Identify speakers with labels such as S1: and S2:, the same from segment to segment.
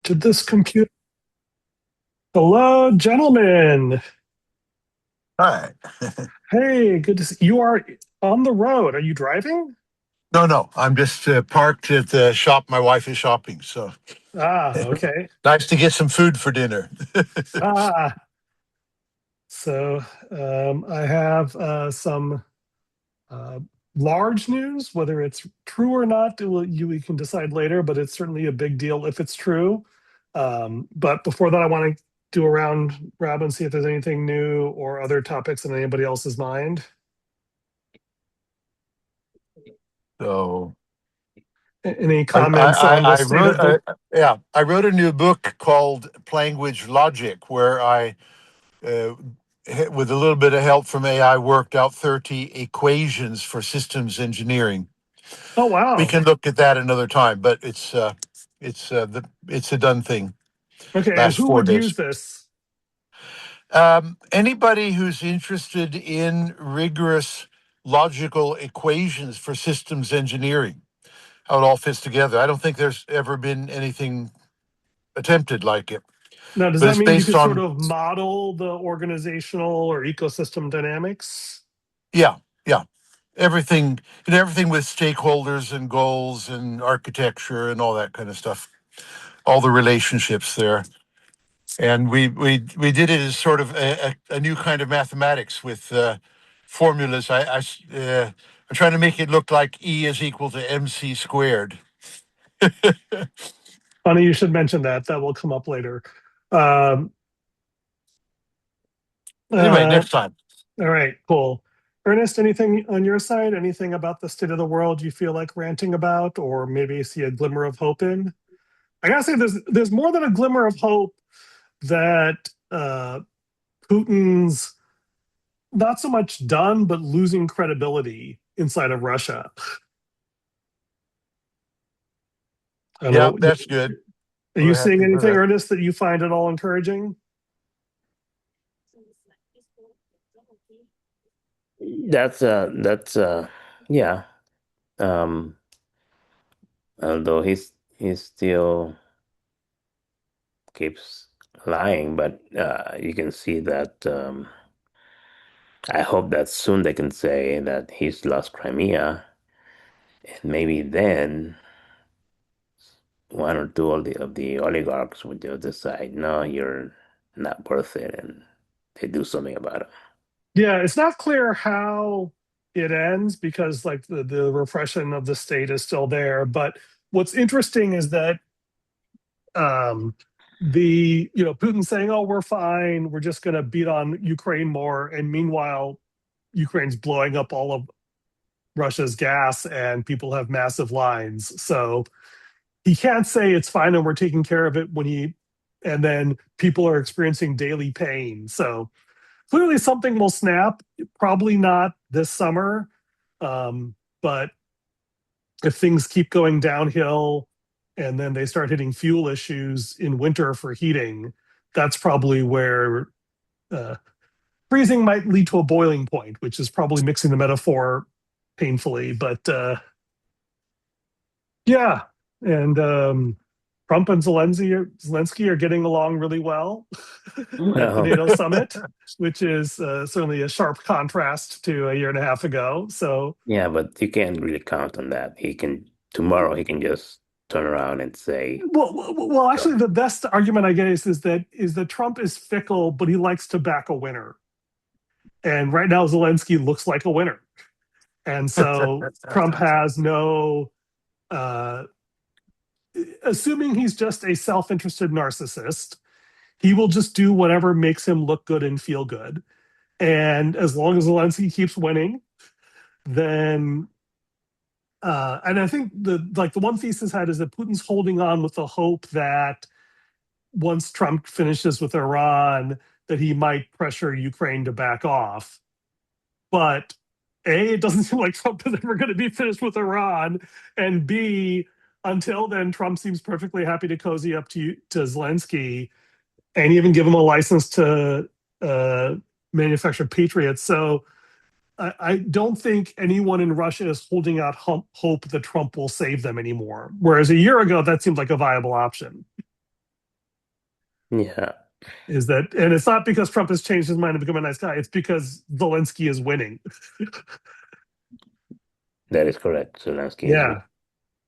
S1: Did this computer? Hello, gentlemen.
S2: Hi.
S1: Hey, good to see you. Are on the road. Are you driving?
S2: No, no, I'm just parked at the shop. My wife is shopping, so
S1: Ah, okay.
S2: nice to get some food for dinner.
S1: Ah, so I have some uh, large news. Whether it's true or not, we can decide later. But it's certainly a big deal if it's true. But before that, I want to do a round robin and see if there's anything new or other topics in anybody else's mind.
S2: So
S1: Any
S2: I,
S1: comments
S2: I,
S1: on the
S2: I
S1: state
S2: wrote,
S1: of the?
S2: yeah, I wrote a new book called Language Logic, where uh, with a little bit of help from AI, worked out 30 equations for systems engineering.
S1: Oh,
S2: We
S1: wow.
S2: can look at that another time, but it's a done thing.
S1: Okay, and
S2: Last
S1: who
S2: four
S1: would
S2: days.
S1: use this?
S2: Anybody who's interested in rigorous logical equations for systems engineering, how it all fits together. I don't think there's ever been anything attempted like it,
S1: Now, does
S2: but
S1: that
S2: it's
S1: mean you
S2: based
S1: could sort
S2: on,
S1: of model the organizational or ecosystem dynamics?
S2: yeah, yeah, everything, and everything with stakeholders and goals and architecture and all that kind of stuff, all the relationships there. And we did it as sort of a new kind of mathematics with formulas. I'm trying to make it look like E is equal to MC squared.
S1: Funny you should mention that. That will come up later. Um,
S2: Anyway,
S1: uh,
S2: next time.
S1: all right, cool. Ernest, anything on your side? Anything about the state of the world you feel like ranting about, or maybe see a glimmer of hope in? I gotta say, there's more than a glimmer of hope that Putin's not so much done, but losing credibility inside of Russia. I don't
S2: Yeah,
S1: know.
S2: that's good.
S1: Are you
S2: We're
S1: seeing
S2: happy for
S1: anything,
S2: that.
S1: Ernest, that you find at all encouraging?
S3: That's yeah. Um, Although he still keeps lying, but you can see that. I hope that soon they can say that he's lost Crimea, and maybe then one or two of the oligarchs would just decide, no, you're not worth it, and they do something about it.
S1: Yeah, it's not clear how it ends because like the repression of the state is still there. But what's interesting is that um Putin saying, "Oh, we're fine. We're just going to beat on Ukraine more," and meanwhile, Ukraine's blowing up all of Russia's gas, and people have massive lines. So he can't say it's fine and we're taking care of it and then people are experiencing daily pain. So clearly something will snap. Probably not this summer, but if things keep going downhill and then they start hitting fuel issues in winter for heating, that's probably where uh, freezing might lead to a boiling point, which is probably mixing the metaphor painfully. But yeah, and Trump and Zelensky are getting along really well at the
S3: Well,
S1: NATO summit, which is certainly a sharp contrast to a year and a half ago. So,
S3: yeah, but you can't really count on that. Tomorrow he can just turn around and say,
S1: actually, the best argument I get is that Trump is fickle, but he likes to back a winner. And right now, Zelensky looks like a winner, and so Trump has no. Uh, Assuming he's just a self-interested narcissist, he will just do whatever makes him look good and feel good. And as long as Zelensky keeps winning, then and I think the one thesis had is that Putin's holding on with the hope that once Trump finishes with Iran, that he might pressure Ukraine to back off. But A, it doesn't seem like Trump is ever going to be finished with Iran, and B, until then, Trump seems perfectly happy to cozy up to Zelensky and even give him a license to uh, manufacture Patriots. So I don't think anyone in Russia is holding out hope that Trump will save them anymore. Whereas a year ago, that seemed like a viable option.
S3: Yeah,
S1: Is that, and it's not because Trump has changed his mind and become a nice guy. It's because Zelensky is winning.
S3: that is correct. Zelensky is.
S1: Yeah,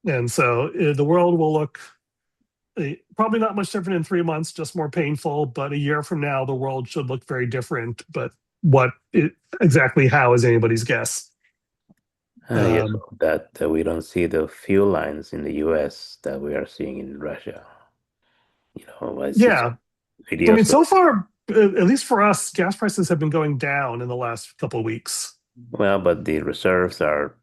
S1: and so the world will look probably not much different in 3 months, just more painful. But a year from now, the world should look very different. But what it, exactly how is anybody's guess.
S3: I just hope that we don't see the fuel lines in the U.S. that we are seeing in Russia. It's just
S1: Yeah, I mean,
S3: videos.
S1: so far, at least for us, gas prices have been going down in the last couple of weeks.
S3: Well, but the reserves are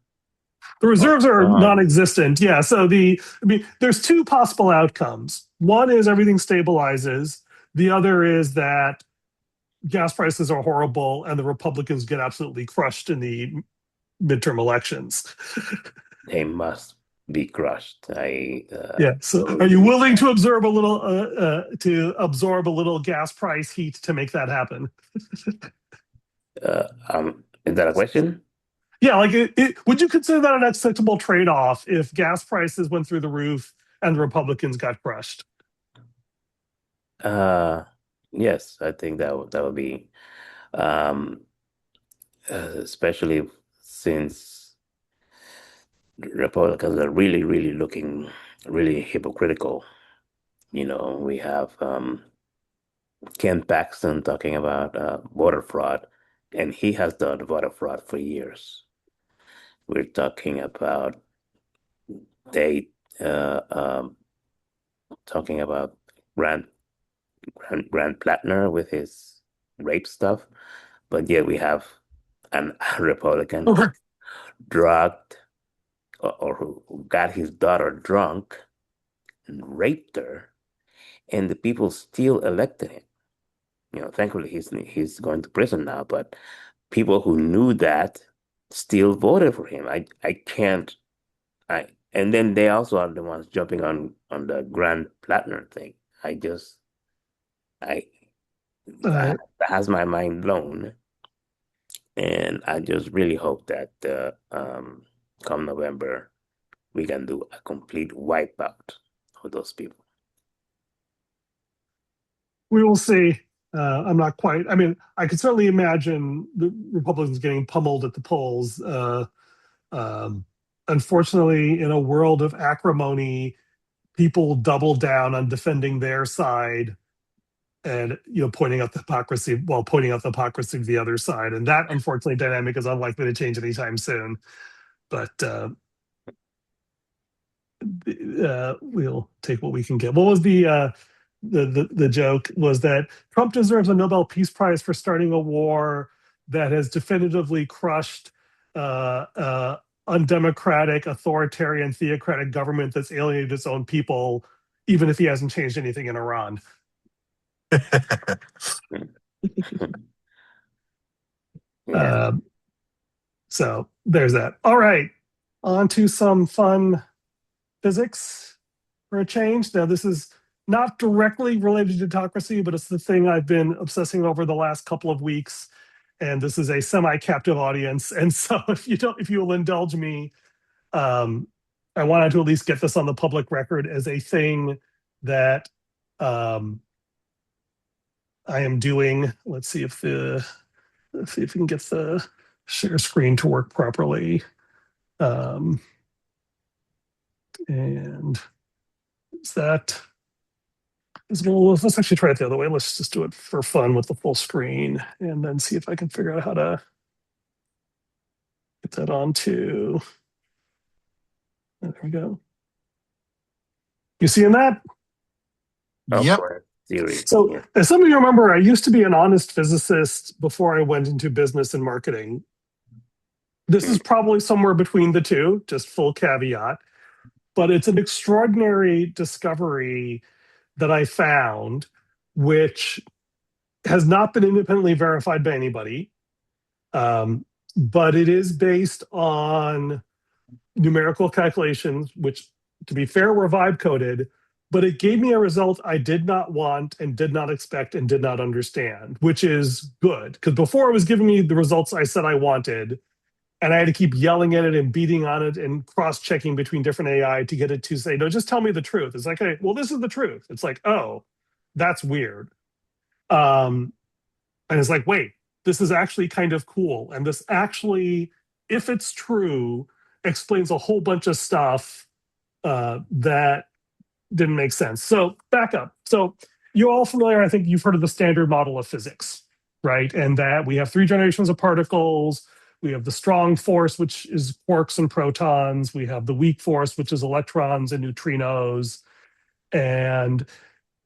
S1: The reserves are
S3: gone.
S1: non-existent. Yeah. So I mean, there's two possible outcomes. One is everything stabilizes. The other is that gas prices are horrible and the Republicans get absolutely crushed in the midterm elections.
S3: They must be crushed.
S1: Yeah. So, are you willing to absorb a little gas price heat to make that happen?
S3: Is that a question?
S1: Yeah. Like, would you consider that an acceptable trade-off if gas prices went through the roof and the Republicans got crushed?
S3: Uh, yes, I think that would be, um, especially since Republicans are really, really looking really hypocritical. We have Ken Paxton talking about voter fraud, and he has done voter fraud for years. We're talking about they talking about Grant Grant Plattner with his rape stuff, but yet we have an Republican who drugged or who got his daughter drunk and raped her, and the people still elected him. Thankfully he's going to prison now, but people who knew that still voted for him. I can't I and then they also are the ones jumping on the Grand Platinum thing. I just I
S1: Uh,
S3: that has my mind blown, and I just really hope that come November we can do a complete wipeout of those people.
S1: we will see. I'm not quite. I mean, I could certainly imagine the Republicans getting pummeled at the polls. Um, Unfortunately, in a world of acrimony, people double down on defending their side and pointing out the hypocrisy while pointing out the hypocrisy of the other side. And that, unfortunately, dynamic is unlikely to change anytime soon. But we'll take what we can get. What was the joke was that Trump deserves a Nobel Peace Prize for starting a war that has definitively crushed undemocratic, authoritarian, theocratic government that's alienated its own people, even if he hasn't changed anything in Iran.
S3: Yeah.
S1: So there's that. All right, on to some fun physics for a change. Now, this is not directly related to Datocracy, but it's the thing I've been obsessing over the last couple of weeks. And this is a semi-captive audience. And so if you will indulge me, I wanted to at least get this on the public record as a thing that I am doing. Let's see if we can get the share screen to work properly. And is that well, let's actually try it the other way. Let's just do it for fun with the full screen and then see if I can figure out how to get that onto. There we go. You seeing that?
S2: Yep.
S3: Theory.
S1: So,
S3: Yeah.
S1: as some of you remember, I used to be an honest physicist before I went into business and marketing. This is probably somewhere between the two, just full caveat. But it's an extraordinary discovery that I found, which has not been independently verified by anybody. But it is based on numerical calculations, which, to be fair, were vibe coded, but it gave me a result I did not want and did not expect and did not understand, which is good. Because before it was giving me the results I said I wanted, and I had to keep yelling at it and beating on it and cross-checking between different AI to get it to say, no, just tell me the truth. It's like, well, this is the truth. It's like, oh, That's weird. And it's like, wait, this is actually kind of cool. And this actually, if it's true, explains a whole bunch of stuff that didn't make sense. So back up. So you're all familiar, I think you've heard of the standard model of physics, right? And that we have three generations of particles. We have the strong force, which is quarks and protons. We have the weak force, which is electrons and neutrinos. And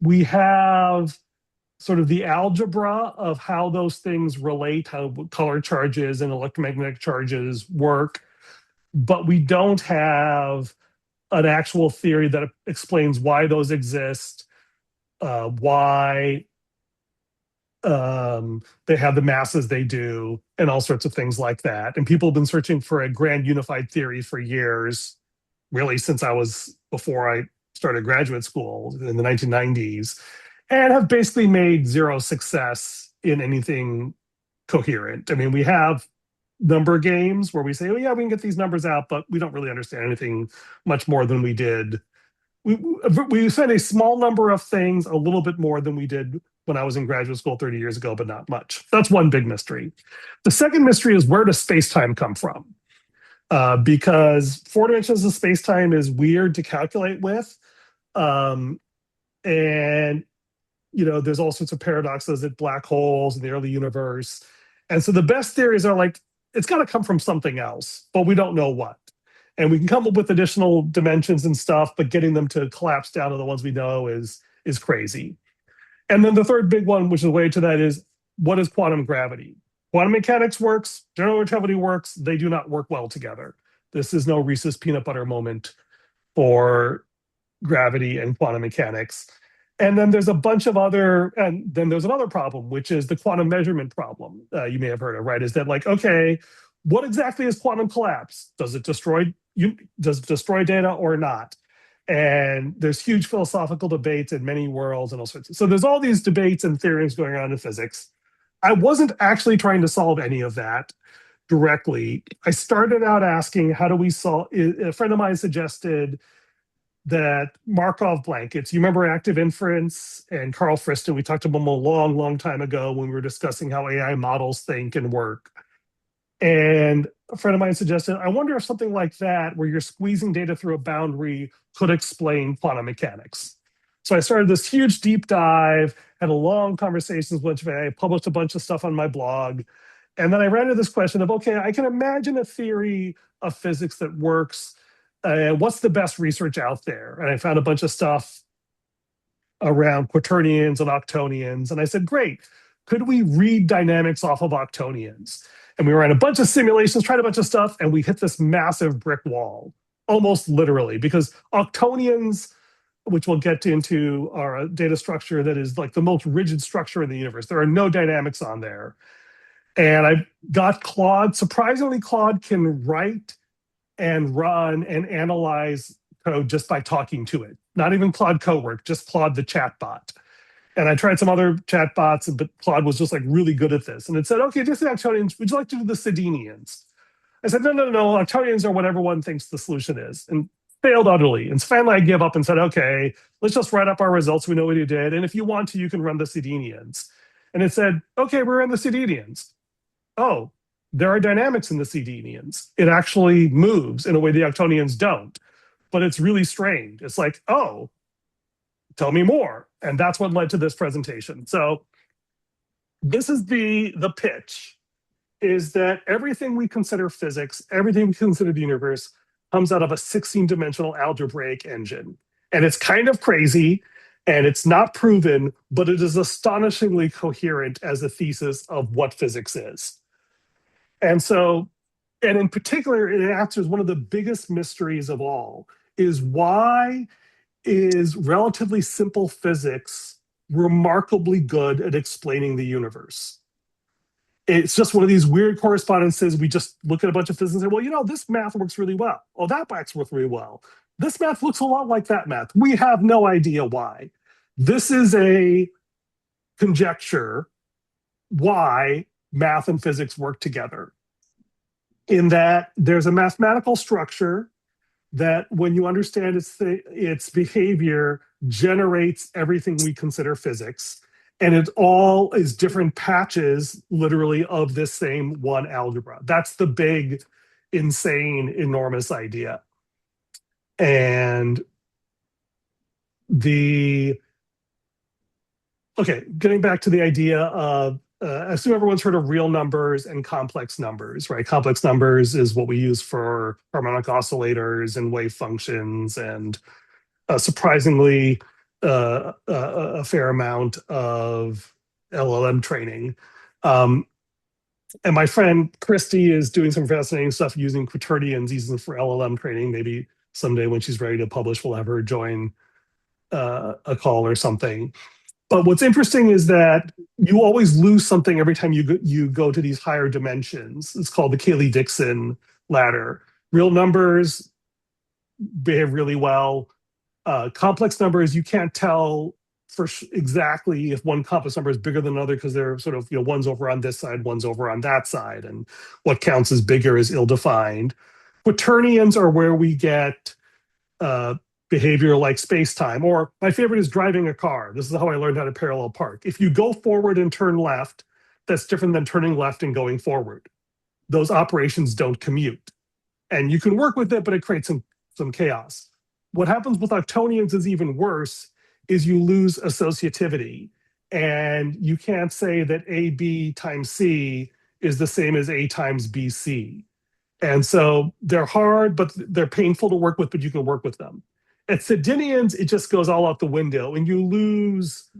S1: we have sort of the algebra of how those things relate, how color charges and electromagnetic charges work. But we don't have an actual theory that explains why those exist, why they have the masses they do, and all sorts of things like that. And people have been searching for a grand unified theory for years, really since before I started graduate school in the 1990s, and have basically made zero success in anything coherent. I mean, we have number games where we say, oh yeah, we can get these numbers out, but we don't really understand anything much more than we did. We spent a small number of things a little bit more than we did when I was in graduate school 30 years ago, but not much. That's one big mystery. The second mystery is, where does space-time come from? Because 4 dimensions of space-time is weird to calculate with. And there's all sorts of paradoxes at black holes in the early universe. And so the best theories are like, it's got to come from something else, but we don't know what. And we can come up with additional dimensions and stuff, but getting them to collapse down to the ones we know is crazy. And then the third big one, which is related to that, is, what is quantum gravity? Quantum mechanics works, general relativity works, they do not work well together. This is no Reese's peanut butter moment for gravity and quantum mechanics. And then there's a bunch of and then there's another problem, which is the quantum measurement problem. You may have heard of, right? Is that like, okay, what exactly is quantum collapse? Does it destroy data or not? And there's huge philosophical debates in many worlds and all sorts. So there's all these debates and theories going on in physics. I wasn't actually trying to solve any of that directly. I started out asking, how do we solve? A friend of mine suggested that Markov blankets, you remember active inference and Carl Friston, we talked about them a long, long time ago when we were discussing how AI models think and work. And a friend of mine suggested, I wonder if something like that, where you're squeezing data through a boundary, could explain quantum mechanics. So I started this huge deep dive, had a long conversations with AI, published a bunch of stuff on my blog. And then I ran into this question of, okay, I can imagine a theory of physics that works. What's the best research out there? And I found a bunch of stuff around quaternions and octonions. And I said, great, could we read dynamics off of octonions? And we ran a bunch of simulations, tried a bunch of stuff, and we hit this massive brick wall, almost literally, because octonions, which we'll get into, are a data structure that is like the most rigid structure in the universe. There are no dynamics on there. And I got Claude. Surprisingly, Claude can write and run and analyze code just by talking to it. Not even Claude Cowork, just Claude the chatbot. And I tried some other chatbots, but Claude was just like really good at this. And it said, okay, just the octonions, would you like to do the sedenions? I said, no, octonions are what everyone thinks the solution is. And failed utterly. And finally I gave up and said, okay, let's just write up our results. We know what you did. And if you want to, you can run the sedenions. And it said, okay, we're in the sedenions. Oh, there are dynamics in the sedenions. It actually moves in a way the octonions don't. But it's really strange. It's like, oh, tell me more. And that's what led to this presentation. So this is the pitch, is that everything we consider physics, everything we consider the universe, comes out of a 16-dimensional algebraic engine. And it's kind of crazy, and it's not proven, but it is astonishingly coherent as a thesis of what physics is. And so, and in particular, it answers one of the biggest mysteries of all, is why is relatively simple physics remarkably good at explaining the universe? It's just one of these weird correspondences. We just look at a bunch of physics and say, well, this math works really well. Oh, that math works really well. This math looks a lot like that math. We have no idea why. This is a conjecture why math and physics work together, in that there's a mathematical structure that when you understand its behavior generates everything we consider physics, and it all is different patches, literally, of this same one algebra. That's the big, insane, enormous idea. And getting back to the idea of, I assume everyone's heard of real numbers and complex numbers, right? Complex numbers is what we use for harmonic oscillators and wave functions, and surprisingly, a fair amount of LLM training. And my friend Christy is doing some fascinating stuff using quaternions, using for LLM training. Maybe someday when she's ready to publish, we'll have her join a call or something. But what's interesting is that you always lose something every time you go to these higher dimensions. It's called the Cayley-Dixon ladder. Real numbers behave really well. Complex numbers, you can't tell for exactly if one complex number is bigger than another because they're sort of, one's over on this side, one's over on that side, and what counts as bigger is ill-defined. Quaternions are where we get behavior like space-time, or my favorite is driving a car. This is how I learned how to parallel park. If you go forward and turn left, that's different than turning left and going forward. Those operations don't commute. And you can work with it, but it creates some chaos. What happens with octonions is even worse, is you lose associativity. And you can't say that AB times C is the same as A times BC. And so they're hard, but they're painful to work with, but you can work with them. At sedenions, it just goes all out the window, and you lose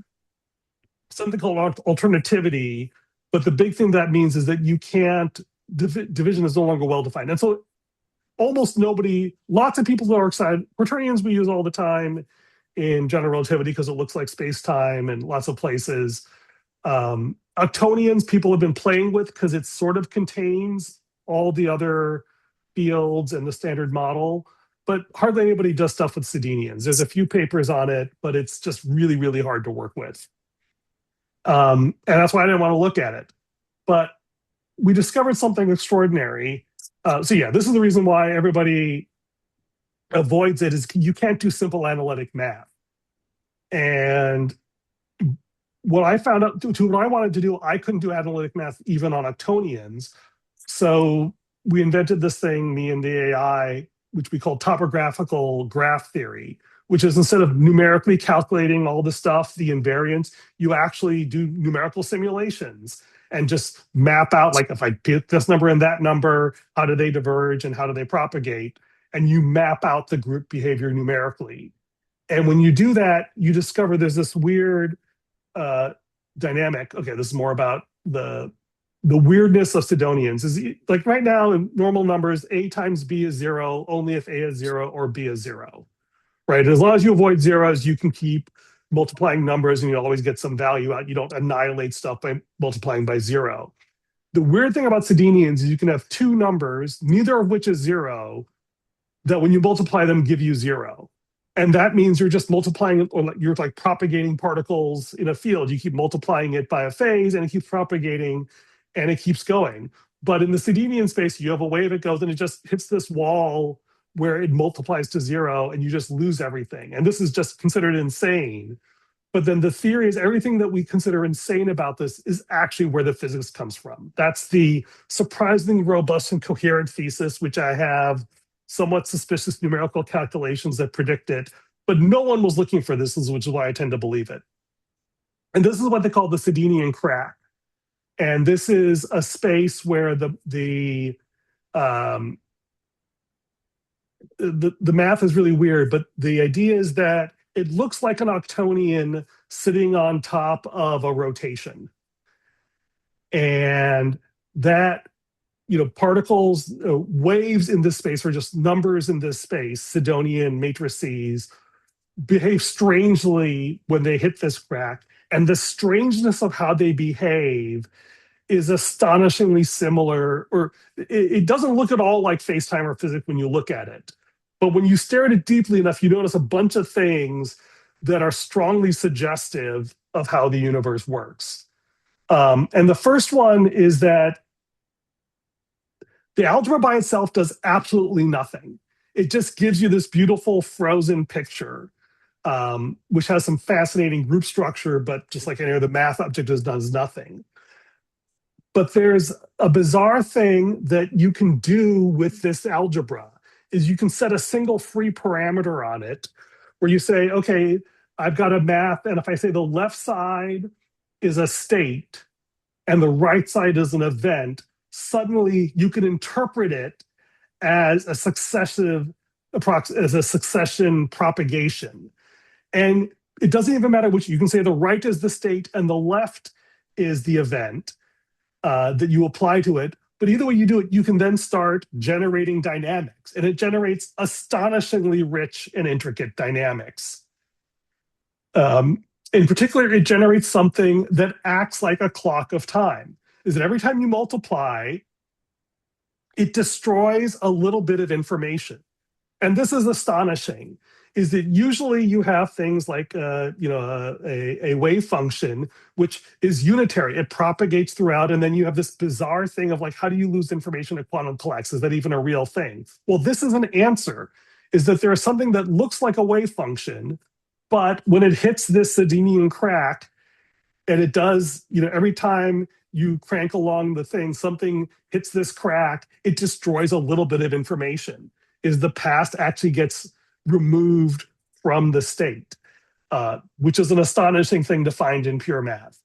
S1: something called alternativity. But the big thing that means is that you can't, division is no longer well-defined. And so almost nobody, lots of people are excited. Quaternions we use all the time in general relativity because it looks like space-time in lots of places. Octonions people have been playing with because it sort of contains all the other fields and the standard model, but hardly anybody does stuff with sedenions. There's a few papers on it, but it's just really, really hard to work with. And that's why I didn't want to look at it. But we discovered something extraordinary. So yeah, this is the reason why everybody avoids it, is you can't do simple analytic math. And what I found out, to what I wanted to do, I couldn't do analytic math even on octonions. So we invented this thing, me and the AI, which we call topographical graph theory, which is instead of numerically calculating all the stuff, the invariants, you actually do numerical simulations and just map out, like, if I get this number and that number, how do they diverge and how do they propagate? And you map out the group behavior numerically. And when you do that, you discover there's this weird dynamic. Okay, this is more about the weirdness of sedenions. Is like right now in normal numbers, A times B is 0 only if A is 0 or B is 0, right? As long as you avoid zeros, you can keep multiplying numbers and you always get some value out. You don't annihilate stuff by multiplying by 0. The weird thing about sedenions is you can have two numbers, neither of which is 0, that when you multiply them give you 0. And that means you're just multiplying, or you're like propagating particles in a field. You keep multiplying it by a phase and it keeps propagating and it keeps going. But in the sedenion space, you have a wave, it goes and it just hits this wall where it multiplies to 0 and you just lose everything. And this is just considered insane. But then the theory is everything that we consider insane about this is actually where the physics comes from. That's the surprisingly robust and coherent thesis, which I have somewhat suspicious numerical calculations that predict it. But no one was looking for this, which is why I tend to believe it. And this is what they call the sedenion crack. And this is a space where the math is really weird, but the idea is that it looks like an octonion sitting on top of a rotation. And that, particles, waves in this space, or just numbers in this space, sedenion matrices, behave strangely when they hit this crack. And the strangeness of how they behave is astonishingly similar, or it doesn't look at all like space-time or physics when you look at it. But when you stare at it deeply enough, you notice a bunch of things that are strongly suggestive of how the universe works. And the first one is that the algebra by itself does absolutely nothing. it just gives you this beautiful frozen picture, which has some fascinating group structure, but just like any other math object, does nothing. But there's a bizarre thing that you can do with this algebra, is you can set a single free parameter on it where you say, okay, I've got a math, and if I say the left side is a state and the right side is an event, suddenly you can interpret it as a succession propagation. And it doesn't even matter which, you can say the right is the state and the left is the event that you apply to it. But either way you do it, you can then start generating dynamics, and it generates astonishingly rich and intricate dynamics. In particular, it generates something that acts like a clock of time. Is that every time you multiply, it destroys a little bit of information. And this is astonishing, is that usually you have things like a wave function, which is unitary. It propagates throughout, and then you have this bizarre thing of like, how do you lose information at quantum collects? Is that even a real thing? Well, this is an answer, is that there is something that looks like a wave function, but when it hits this sedenion crack, and it does, every time you crank along the thing, something hits this crack, it destroys a little bit of information. Is the past actually gets removed from the state, which is an astonishing thing to find in pure math,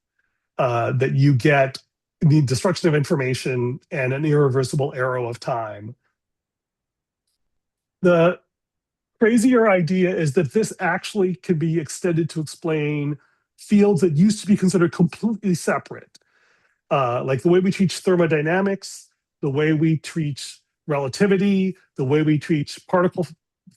S1: that you get the destruction of information and an irreversible arrow of time. The crazier idea is that this actually can be extended to explain fields that used to be considered completely separate, like the way we teach thermodynamics, the way we teach relativity, the way we teach particle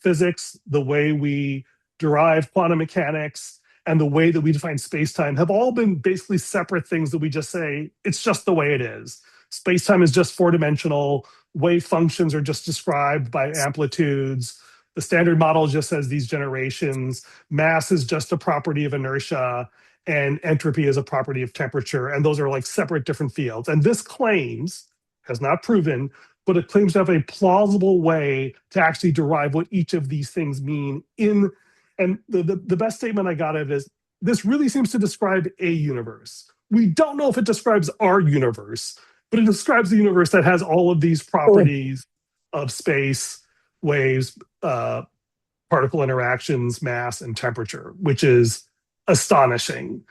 S1: physics, the way we derive quantum mechanics, and the way that we define space-time have all been basically separate things that we just say, it's just the way it is. Space-time is just four-dimensional, wave functions are just described by amplitudes, the standard model just says these generations, mass is just a property of inertia, and entropy is a property of temperature, and those are like separate different fields. And this claims, has not proven, but it claims to have a plausible way to actually derive what each of these things mean in, and the best statement I got of it is, this really seems to describe a universe. We don't know if it describes our universe, but it describes the universe that has all of these properties of space, waves, particle interactions, mass, and temperature, which is astonishing.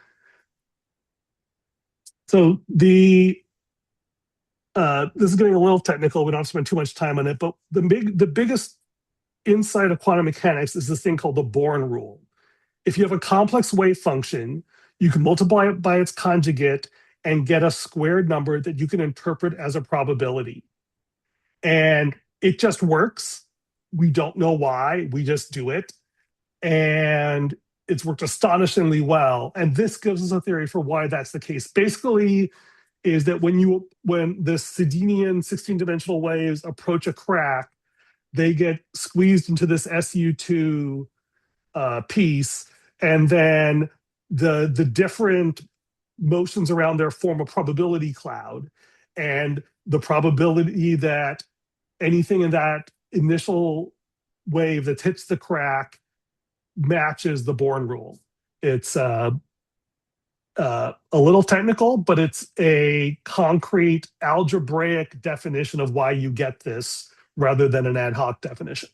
S1: So this is getting a little technical. We don't have to spend too much time on it, but the biggest insight of quantum mechanics is this thing called the Born rule. If you have a complex wave function, you can multiply it by its conjugate and get a squared number that you can interpret as a probability. And it just works. We don't know why, we just do it. And it's worked astonishingly well. And this gives us a theory for why that's the case. Basically, is that when the sedenion 16-dimensional waves approach a crack, they get squeezed into this SU2 piece, and then the different motions around there form a probability cloud. And the probability that anything in that initial wave that hits the crack matches the Born rule. It's a little technical, but it's a concrete algebraic definition of why you get this rather than an ad hoc definition.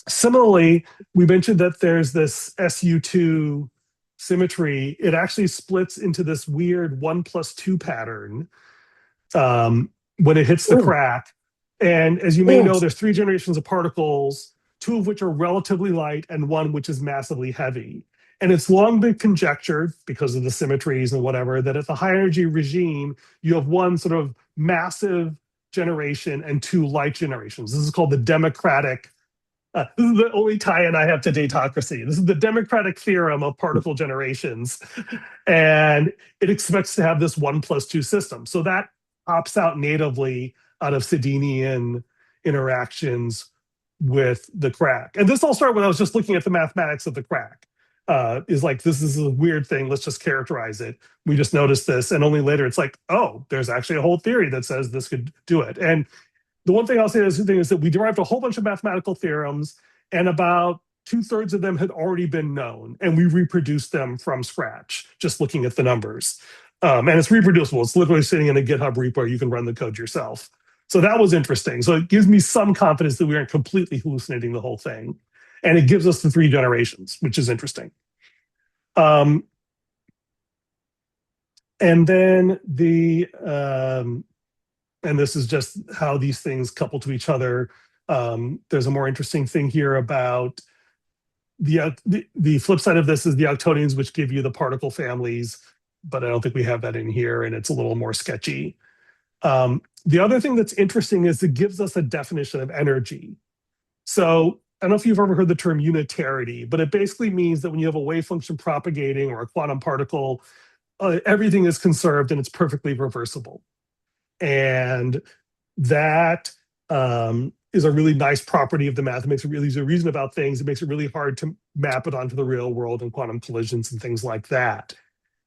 S1: Similarly, we mentioned that there's this SU2 symmetry. It actually splits into this weird 1+2 pattern when it hits the crack. And as you may know, there's 3 generations of particles, 2 of which are relatively light and 1 which is massively heavy. And it's long been conjectured, because of the symmetries and whatever, that at the high energy regime, you have 1 sort of massive generation and 2 light generations. This is called the democratic, this is the only tie-in I have to Datocracy. This is the democratic theorem of particle generations. And it expects to have this 1+2 system. So that pops out natively out of sedenion interactions with the crack. And this all started when I was just looking at the mathematics of the crack. Is like, this is a weird thing, let's just characterize it. We just noticed this, and only later it's like, oh, there's actually a whole theory that says this could do it. And the one thing I'll say is that we derived a whole bunch of mathematical theorems, and about 2/3 of them had already been known, and we reproduced them from scratch, just looking at the numbers. And it's reproducible. It's literally sitting in a GitHub repo. You can run the code yourself. So that was interesting. So it gives me some confidence that we aren't completely hallucinating the whole thing. And it gives us the 3 generations, which is interesting. And then and this is just how these things couple to each other. There's a more interesting thing here about the flip side of this is the Octonians, which give you the particle families, but I don't think we have that in here, and it's a little more sketchy. The other thing that's interesting is it gives us a definition of energy. So I don't know if you've ever heard the term unitarity, but it basically means that when you have a wave function propagating or a quantum particle, everything is conserved and it's perfectly reversible. And that is a really nice property of the math. It makes it really easy to reason about things. It makes it really hard to map it onto the real world and quantum collisions and things like that.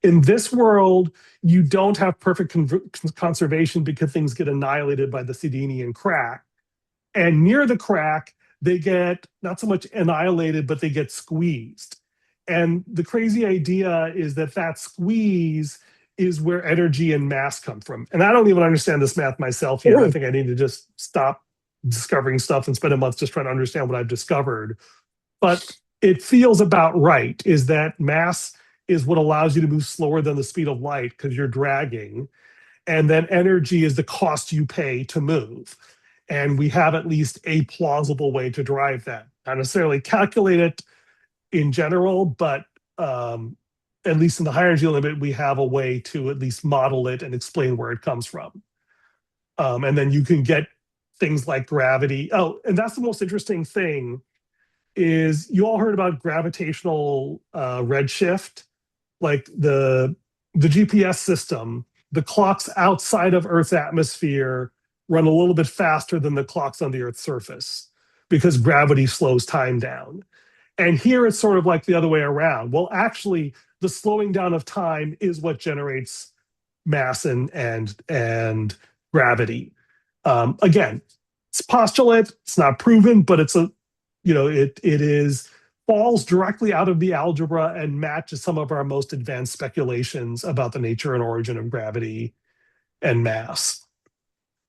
S1: In this world, you don't have perfect conservation because things get annihilated by the sedenion crack. And near the crack, they get not so much annihilated, but they get squeezed. And the crazy idea is that that squeeze is where energy and mass come from. And I don't even understand this math myself yet. I think I need to just stop discovering stuff and spend a month just trying to understand what I've discovered. But it feels about right, is that mass is what allows you to move slower than the speed of light because you're dragging. And then energy is the cost you pay to move. And we have at least a plausible way to derive that. Not necessarily calculate it in general, but at least in the high energy limit, we have a way to at least model it and explain where it comes from. And then you can get things like gravity. Oh, and that's the most interesting thing is you all heard about gravitational redshift, like the GPS system, the clocks outside of Earth's atmosphere run a little bit faster than the clocks on the Earth's surface because gravity slows time down. And here it's sort of like the other way around. Well, actually, the slowing down of time is what generates mass and gravity. Again, it's postulate. It's not proven, but it's it is falls directly out of the algebra and matches some of our most advanced speculations about the nature and origin of gravity and mass.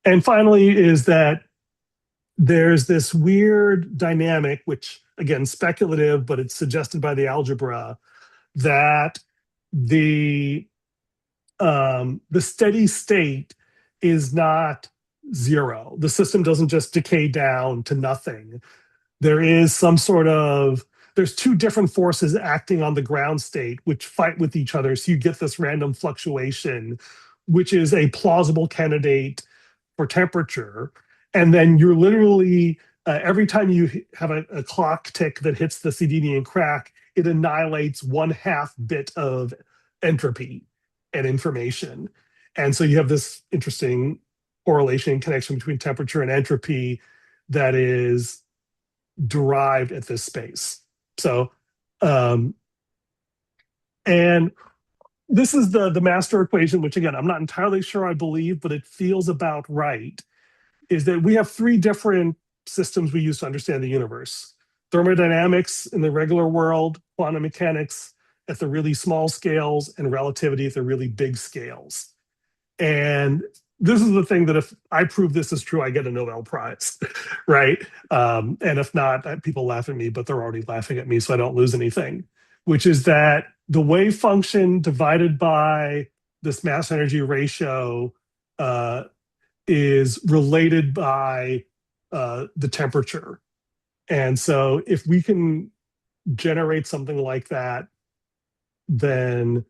S1: And finally, is that there's this weird dynamic, which again, speculative, but it's suggested by the algebra, that the steady state is not zero. The system doesn't just decay down to nothing. There is there's 2 different forces acting on the ground state, which fight with each other. So you get this random fluctuation, which is a plausible candidate for temperature. And then you're literally, every time you have a clock tick that hits the sedenion crack, it annihilates 1/2 bit of entropy and information. And so you have this interesting correlation connection between temperature and entropy that is derived at this space. So, and this is the master equation, which again, I'm not entirely sure I believe, but it feels about right, is that we have 3 different systems we use to understand the universe. Thermodynamics in the regular world, quantum mechanics at the really small scales, and relativity at the really big scales. And this is the thing that if I prove this is true, I get a Nobel Prize, right? And if not, people laugh at me, but they're already laughing at me, so I don't lose anything, which is that the wave function divided by this mass energy ratio is related by the temperature. And so if we can generate something like that, then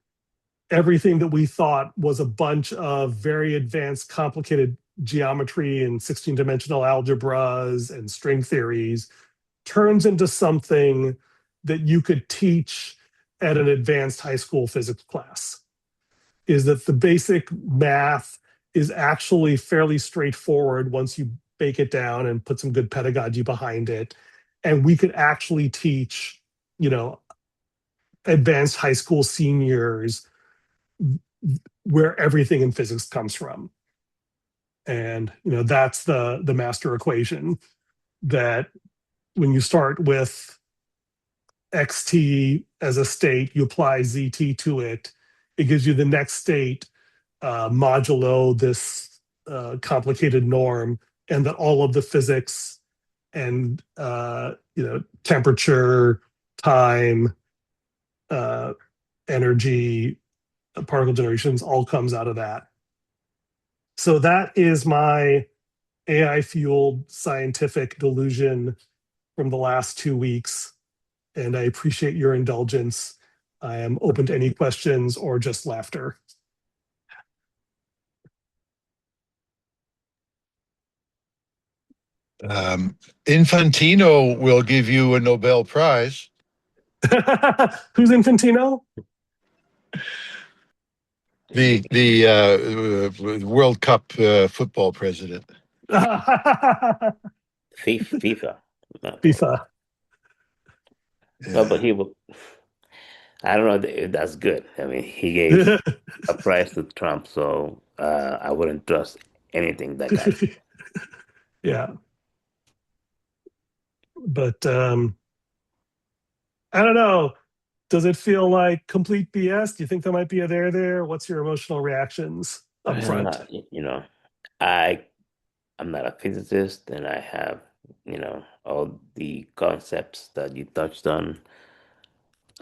S1: everything that we thought was a bunch of very advanced, complicated geometry and 16-dimensional algebras and string theories turns into something that you could teach at an advanced high school physics class. Is that the basic math is actually fairly straightforward once you bake it down and put some good pedagogy behind it. And we could actually teach, advanced high school seniors where everything in physics comes from. And that's the master equation, that when you start with xt as a state, you apply zt to it, it gives you the next state modulo this complicated norm, and that all of the physics and temperature, time, energy, particle generations all comes out of that. So that is my AI fueled scientific delusion from the last 2 weeks, and I appreciate your indulgence. I am open to any questions or just laughter.
S2: Infantino will give you a Nobel Prize.
S1: Who's Infantino?
S2: The World Cup football president.
S3: FIFA.
S1: FIFA.
S3: No, but he will. I don't know if that's good. I mean, he gave a prize to Trump, so I wouldn't trust anything that guy said.
S1: Yeah. But I don't know. Does it feel like complete BS? Do you think there might be a there? What's your emotional reactions up front?
S3: I I'm not a physicist, and I have all the concepts that you touched on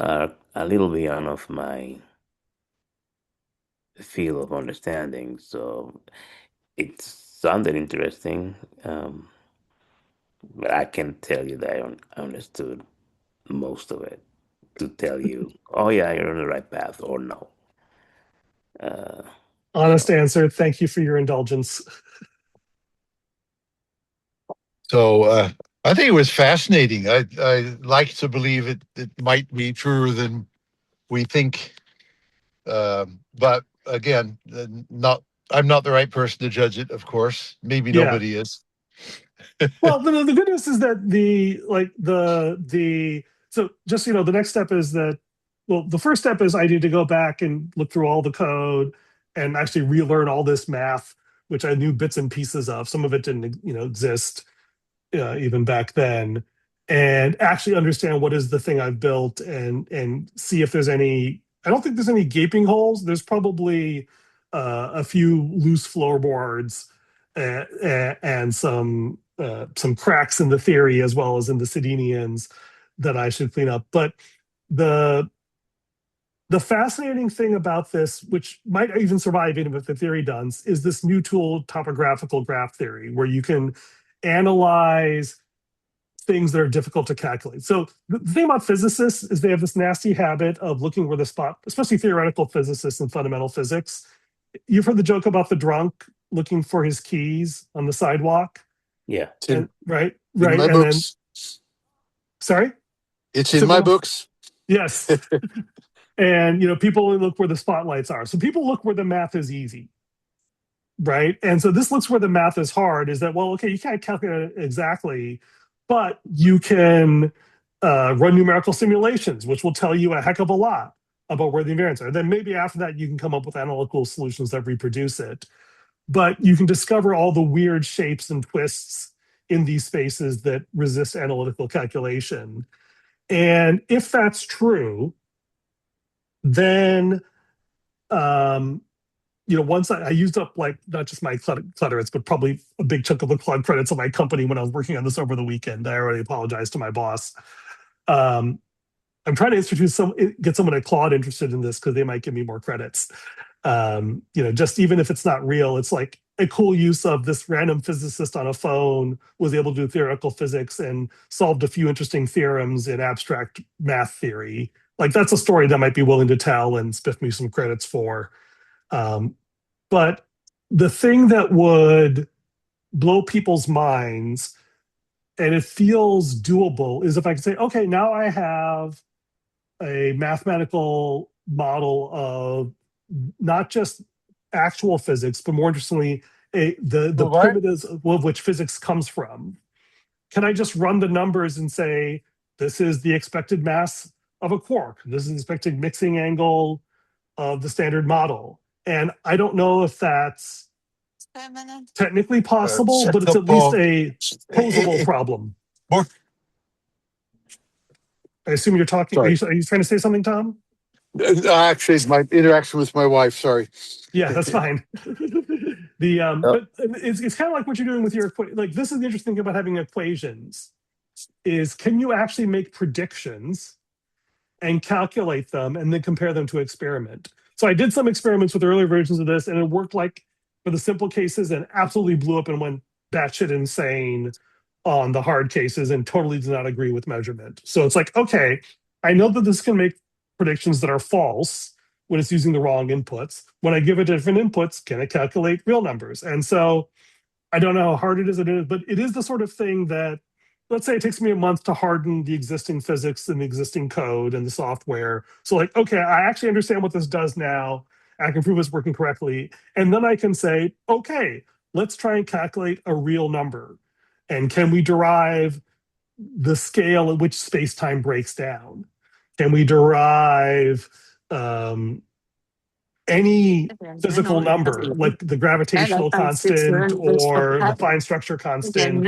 S3: are a little beyond of my field of understanding. So it sounded interesting, but I can tell you that I understood most of it to tell you, oh yeah, you're on the right path, or no. Uh,
S1: Honest
S3: so
S1: answer. Thank you for your indulgence.
S2: So I think it was fascinating. I like to believe it might be truer than we think. But again, not I'm not the right person to judge it, of course. Maybe
S1: Yeah.
S2: nobody is.
S1: Well, the good news is that so just the next step is that, well, the first step is I need to go back and look through all the code and actually relearn all this math, which I knew bits and pieces of. Some of it didn't exist even back then, and actually understand what is the thing I've built, and see if there's any. I don't think there's any gaping holes. There's probably a few loose floorboards and some cracks in the theory as well as in the sedenions that I should clean up. But the the fascinating thing about this, which might even survive even if the theory does, is this new tool, topographical graph theory, where you can analyze things that are difficult to calculate. So the thing about physicists is they have this nasty habit of looking where the spot, especially theoretical physicists in fundamental physics. You've heard the joke about the drunk looking for his keys on the sidewalk,
S3: yeah,
S1: and right,
S2: In my
S1: and then
S2: books.
S1: sorry,
S2: It's in
S1: so
S2: my
S1: go,
S2: books.
S1: yes, and people only look where the spotlights are. So people look where the math is easy, right? And so this looks where the math is hard. Is that, well, okay, you can't calculate it exactly, but you can run numerical simulations, which will tell you a heck of a lot about where the invariants are. Then maybe after that, you can come up with analytical solutions that reproduce it. But you can discover all the weird shapes and twists in these spaces that resist analytical calculation. And if that's true, then once I used up like not just my Clutterance, but probably a big chunk of the Claude credits of my company when I was working on this over the weekend. I already apologized to my boss. Um, I'm trying to get someone at Claude interested in this because they might give me more credits. Just even if it's not real, it's like a cool use of this random physicist on a phone was able to do theoretical physics and solved a few interesting theorems in abstract math theory. Like that's a story that I might be willing to tell and spiff me some credits for. But the thing that would blow people's minds, and it feels doable, is if I could say, okay, now I have a mathematical model of not just actual physics, but more interestingly, the
S2: What?
S1: primitives of which physics comes from. Can I just run the numbers and say, this is the expected mass of a quark, this is the expected mixing angle of the standard model? And I don't know if that's technically possible, but it's at least a posable problem.
S2: More.
S1: I assume you're talking. Are you trying to say something, Tom?
S2: Actually, it's my interaction with my wife. Sorry.
S1: Yeah, that's fine. But it's kind of like what you're doing with your like. This is the interesting thing about having equations, is can you actually make predictions and calculate them and then compare them to experiment? So I did some experiments with earlier versions of this, and it worked like for the simple cases and absolutely blew up and went batshit insane on the hard cases and totally did not agree with measurement. So it's like, okay, I know that this can make predictions that are false when it's using the wrong inputs. When I give it different inputs, can it calculate real numbers? And so I don't know how hard it is, but it is the sort of thing that, let's say it takes me a month to harden the existing physics and the existing code and the software. So like, okay, I actually understand what this does now. I can prove it's working correctly. And then I can say, okay, let's try and calculate a real number. And can we derive the scale at which space-time breaks down? Can we derive any physical number, like the gravitational constant or the fine structure constant?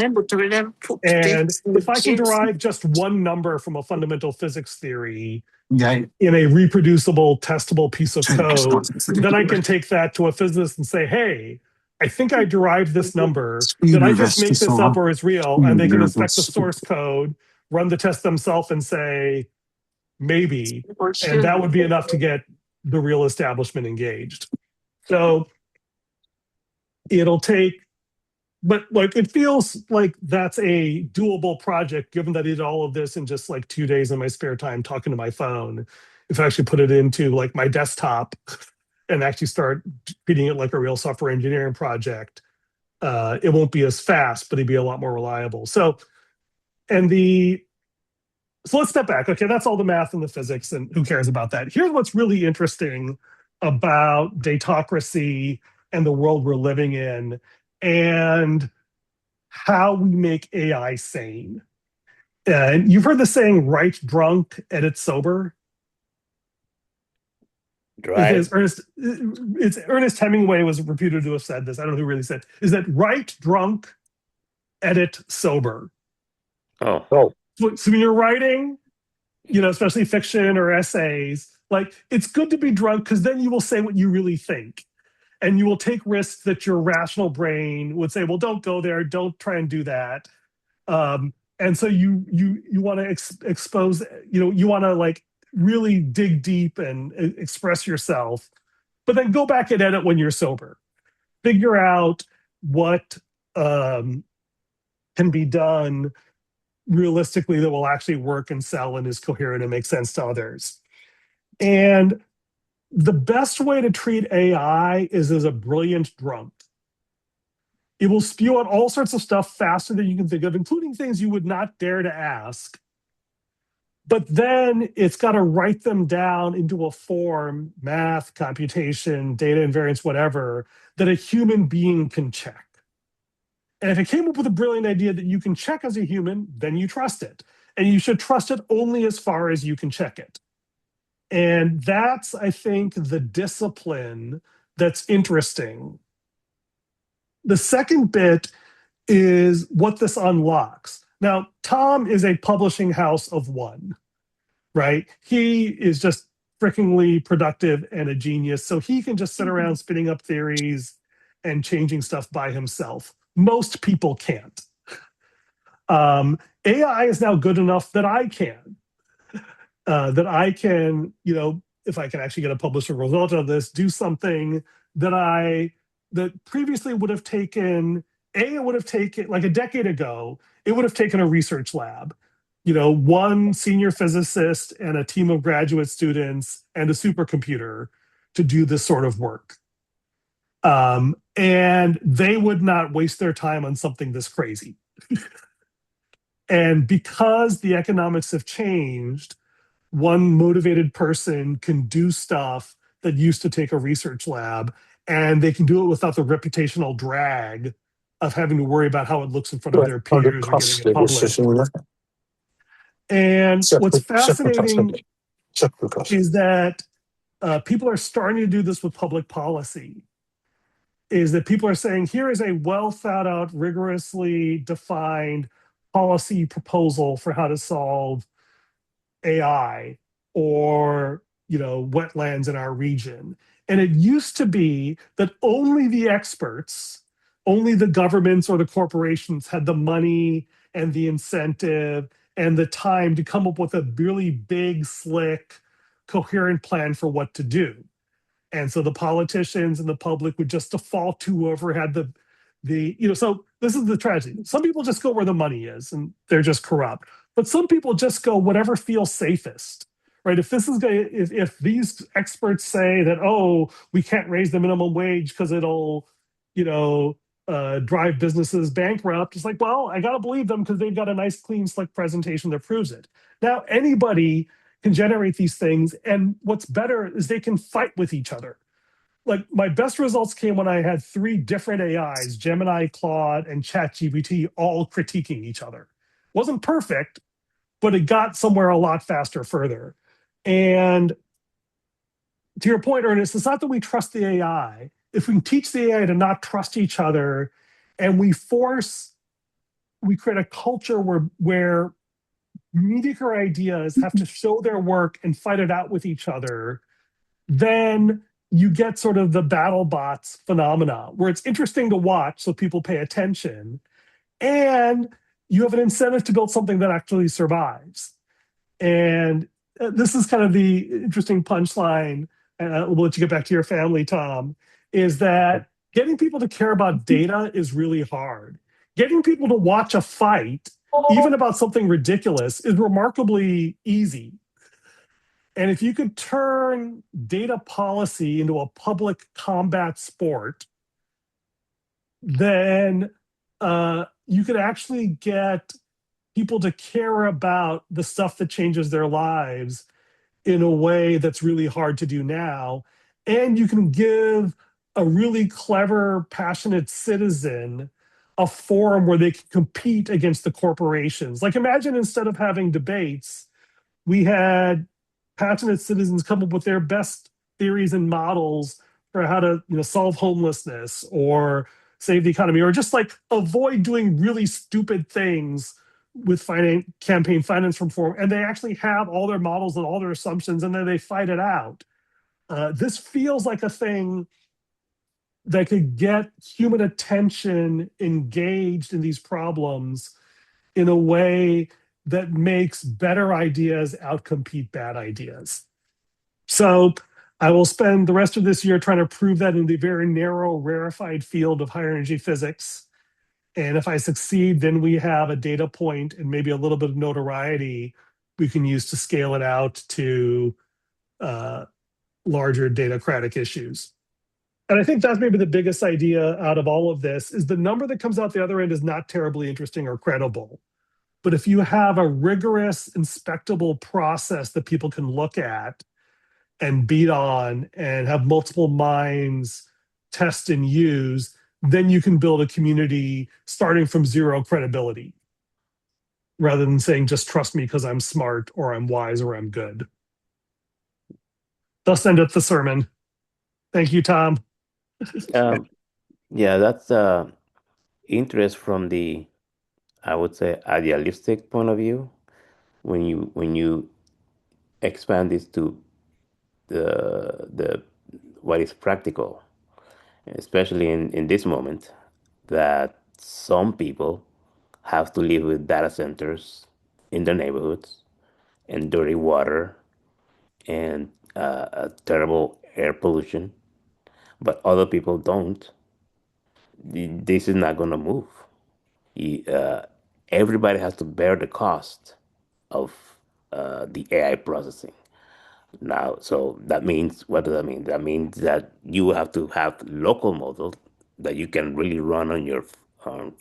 S1: And if I can derive just one number from a fundamental physics theory in a reproducible, testable piece of code, then I can take that to a physicist and say, hey, I think I derived this number. Did I just make this up or is real? And they can inspect the source code, run the test themselves and say, maybe. And that would be enough to get the real establishment engaged. So it'll take, but like it feels like that's a doable project, given that I did all of this in just like 2 days in my spare time talking to my phone. If I actually put it into like my desktop and actually start treating it like a real software engineering project, it won't be as fast, but it'd be a lot more reliable. So let's step back. Okay, that's all the math and the physics, and who cares about that? Here's what's really interesting about datocracy and the world we're living in and how we make AI sane. And you've heard the saying, write drunk, edit sober.
S3: Drive.
S1: It's Ernest Hemingway was reputed to have said this. I don't know who really said, is that write drunk, edit sober.
S3: Oh.
S1: So when you're writing, especially fiction or essays, like it's good to be drunk because then you will say what you really think. And you will take risks that your rational brain would say, well, don't go there, don't try and do that. And so you want to expose, you want to like really dig deep and express yourself, but then go back and edit when you're sober. Figure out what can be done realistically that will actually work and sell and is coherent and make sense to others. And the best way to treat AI is as a brilliant drunk. It will spew out all sorts of stuff faster than you can think of, including things you would not dare to ask. But then it's got to write them down into a form, math, computation, data invariance, whatever, that a human being can check. And if it came up with a brilliant idea that you can check as a human, then you trust it. And you should trust it only as far as you can check it. And that's, I think, the discipline that's interesting. The second bit is what this unlocks. Now, Tom is a publishing house of one, right? He is just frickingly productive and a genius. So he can just sit around spinning up theories and changing stuff by himself. Most people can't. AI is now good enough that I can. If I can actually get a published result of this, do something that previously would have taken, like a decade ago, it would have taken a research lab. One senior physicist and a team of graduate students and a supercomputer to do this sort of work. And they would not waste their time on something this crazy. And because the economics have changed, one motivated person can do stuff that used to take a research lab, and they can do it without the reputational drag of having to worry about how it looks in front of their peers or getting it published. And what's fascinating is that people are starting to do this with public policy. is that people are saying here is a well thought out, rigorously defined policy proposal for how to solve AI or wetlands in our region. And it used to be that only the experts, only the governments or the corporations had the money and the incentive and the time to come up with a really big, slick, coherent plan for what to do. And so the politicians and the public would just default to whoever had so this is the tragedy. Some people just go where the money is and they're just corrupt. But some people just go whatever feels safest, right? If these experts say that, oh, we can't raise the minimum wage because it'll, you know, drive businesses bankrupt, it's like, well, I gotta believe them because they've got a nice, clean, slick presentation that proves it. Now anybody can generate these things, and what's better is they can fight with each other. Like my best results came when I had three different AIs, Gemini, Claude, and ChatGPT, all critiquing each other. Wasn't perfect, but it got somewhere a lot faster further. And to your point, Ernest, it's not that we trust the AI. If we can teach the AI to not trust each other, and we create a culture where mediocre ideas have to show their work and fight it out with each other, then you get sort of the battle bots phenomena where it's interesting to watch so people pay attention, and you have an incentive to build something that actually survives. And this is kind of the interesting punchline. We'll let you get back to your family, Tom, is that getting people to care about data is really hard. Getting people to watch a fight, even about something ridiculous, is remarkably easy. And if you could turn data policy into a public combat sport, then you could actually get people to care about the stuff that changes their lives in a way that's really hard to do now. And you can give a really clever, passionate citizen a forum where they can compete against the corporations. Like imagine instead of having debates, we had passionate citizens come up with their best theories and models for how to solve homelessness or save the economy or just like avoid doing really stupid things with campaign finance reform. And they actually have all their models and all their assumptions, and then they fight it out. This feels like a thing that could get human attention engaged in these problems in a way that makes better ideas outcompete bad ideas. So I will spend the rest of this year trying to prove that in the very narrow, rarefied field of higher energy physics. And if I succeed, then we have a data point and maybe a little bit of notoriety we can use to scale it out to larger datocratic issues. And I think that's maybe the biggest idea out of all of this is the number that comes out the other end is not terribly interesting or credible. But if you have a rigorous, inspectable process that people can look at and beat on and have multiple minds test and use, then you can build a community starting from zero credibility rather than saying, just trust me because I'm smart or I'm wise or I'm good. Thus endeth the sermon. Thank you, Tom.
S3: Um, yeah, that's interest from the, I would say, idealistic point of view. When you expand this to the what is practical, especially in this moment, that some people have to live with data centers in their neighborhoods and dirty water and terrible air pollution, but other people don't. This is not going to move. You, everybody has to bear the cost of the AI processing. Now, so that means, what does that mean? That means that you have to have local models that you can really run on your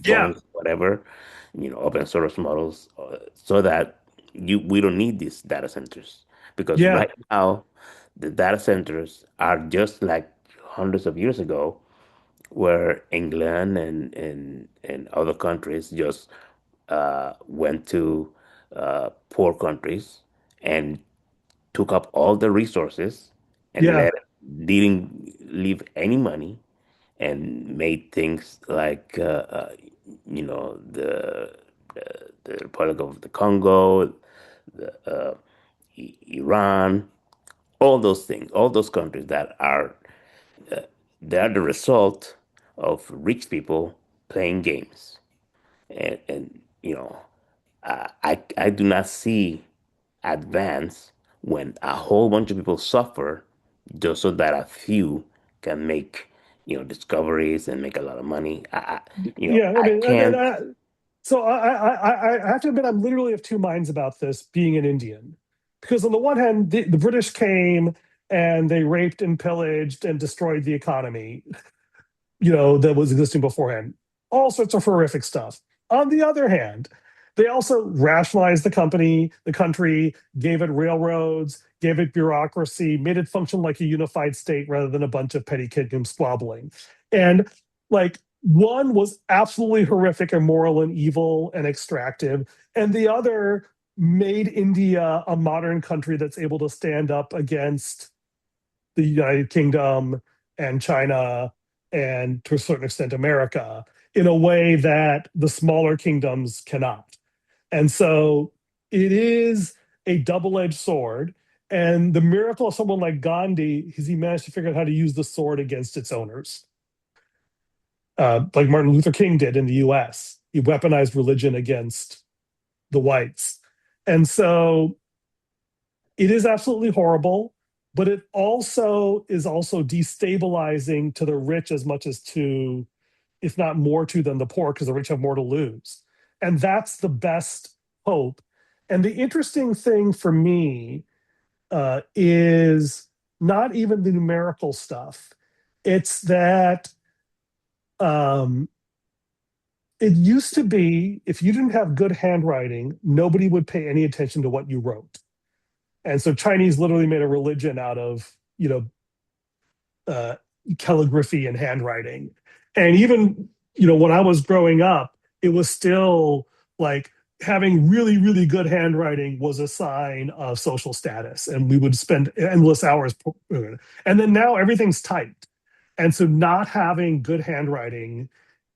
S1: Yeah,
S3: phones, whatever, open source models, so that we don't need these data centers. Because
S1: yeah,
S3: right now, the data centers are just like hundreds of years ago, where England and other countries just went to poor countries and took up all the resources and
S1: yeah,
S3: didn't leave any money and made things like the Republic of the Congo, Iran, all those things, all those countries that are they are the result of rich people playing games. And I do not see advance when a whole bunch of people suffer just so that a few can make discoveries and make a lot of money.
S1: Yeah, I
S3: I
S1: mean,
S3: can't.
S1: so I have to admit I'm literally of two minds about this being an Indian, because on the one hand the British came and they raped and pillaged and destroyed the economy, that was existing beforehand. All sorts of horrific stuff. On the other hand, they also rationalized the country, gave it railroads, gave it bureaucracy, made it function like a unified state rather than a bunch of petty kingdoms squabbling. And like one was absolutely horrific, immoral, and evil and extractive, and the other made India a modern country that's able to stand up against the United Kingdom and China and to a certain extent America in a way that the smaller kingdoms cannot. And so it is a double-edged sword. And the miracle of someone like Gandhi is he managed to figure out how to use the sword against its owners, like Martin Luther King did in the US. He weaponized religion against the whites. And so it is absolutely horrible, but it also is also destabilizing to the rich as much as to, if not more to than the poor, because the rich have more to lose. And that's the best hope. And the interesting thing for me is not even the numerical stuff. It's that it used to be if you didn't have good handwriting, nobody would pay any attention to what you wrote. And so Chinese literally made a religion out of, uh, calligraphy and handwriting. And even, when I was growing up, it was still like having really, really good handwriting was a sign of social status. And we would spend endless hours. And then now everything's typed. And so not having good handwriting